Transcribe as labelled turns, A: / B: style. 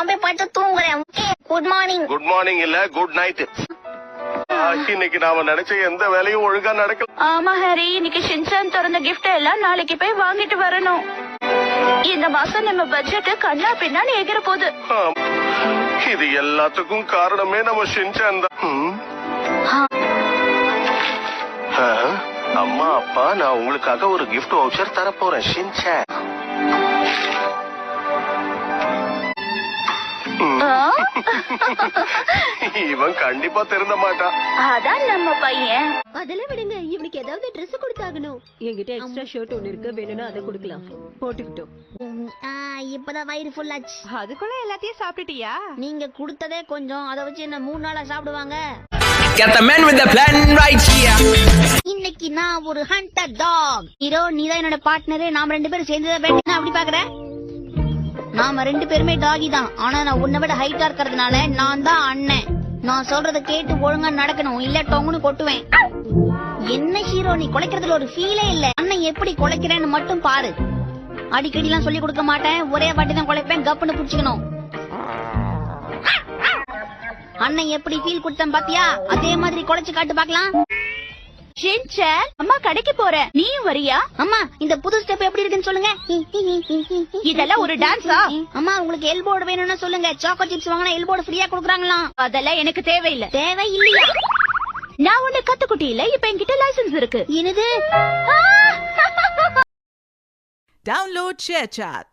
A: நான் போய் படுத்து தூங்குறேன். Good morning.
B: குட் மார்னிங் இல்ல, குட் நைட். இன்னைக்கு நாம நினைச்ச எந்த வேலையும் ஒழுங்கா நடக்கல.
C: ஆமா ஹரி, இன்னைக்கு ஷின்சான் திறந்த கிஃப்ட் எல்லாம் நாளைக்கு போய் வாங்கிட்டு வரணும். இந்த மாசம் நம்ம பட்ஜெட் கண்ணா பின்னான்னு எகிற போகுது.
B: இது எல்லாத்துக்கும் காரணமே நம்ம ஷின்சான் தான். அம்மா அப்பா, நான் உங்களுக்காக ஒரு கிஃப்ட் வவுச்சர் தர போறேன் ஷின்சான். இவன் கண்டிப்பா திருந்த மாட்டான்.
C: அதான் நம்ம பையன்.
D: அதெல்லாம் விடுங்க, இவனுக்கு ஏதாவது Dress கொடுத்தாகணும். என்கிட்ட எக்ஸ்ட்ரா ஷர்ட் ஒன்னு இருக்கு, வேணும்னா அதை கொடுக்கலாம். போட்டுக்கிட்டோம்.
A: இப்பதான் வயிறு ஃபுல் ஆச்சு.
C: அதுக்குள்ள எல்லாத்தையும் சாப்பிட்டுட்டியா?
A: நீங்க கொடுத்ததே கொஞ்சம், அதை வச்சு என்ன 3 நாளா சாப்பிடுவாங்க.
E: Get the man with the plan right here.
A: இன்னைக்கு நான் ஒரு ஹண்டர் டாக். ஹீரோ, நீதான் என்னோட பார்ட்னரு. நாம 2 பேரும் சேர்ந்துதான் பேட்டா. அப்படி பாக்குறேன். நாம 2 பேருமே டாகி தான். ஆனா நான் உன்னை விட ஹைட்டா இருக்கிறதுனால நான் தான் அண்ணன். நான் சொல்றத கேட்டு ஒழுங்கா நடக்கணும், இல்ல டொங்குன்னு கொட்டுவேன். என்ன ஹீரோ, நீ குலைக்கிறதுல ஒரு ஃபீலே இல்ல. அண்ணன் எப்படி குலைக்கிறேன்னு மட்டும் பாரு. அடிக்கடி எல்லாம் சொல்லி கொடுக்க மாட்டேன், ஒரே வாட்டி தான் குலைப்பேன். கப்புன்னு புடிச்சுக்கணும். அண்ணன் எப்படி ஃபீல் கொடுத்தேன் பாத்தியா? அதே மாதிரி குலைச்சு காட்டு பாக்கலாம்.
C: ஷின்சான், அம்மா கடைக்கு போறேன், நீயும் வரியா?
A: அம்மா, இந்த புது ஸ்டெப் எப்படி இருக்குன்னு சொல்லுங்க.
C: இதெல்லாம் ஒரு டான்ஸா?
A: அம்மா, உங்களுக்கு எல்போர்டு வேணும்னா சொல்லுங்க. சாக்கோ சிப்ஸ் வாங்கினா எல்போர்டு ஃப்ரீயா கொடுக்குறாங்களாம்.
C: அதெல்லாம் எனக்கு தேவையில்லை.
A: தேவை இல்லையா?
C: நான் ஒண்ணு கத்துக்குட்டி இல்ல, இப்ப என்கிட்ட லைசன்ஸ் இருக்கு.
A: என்னது?
F: Download ShareChat.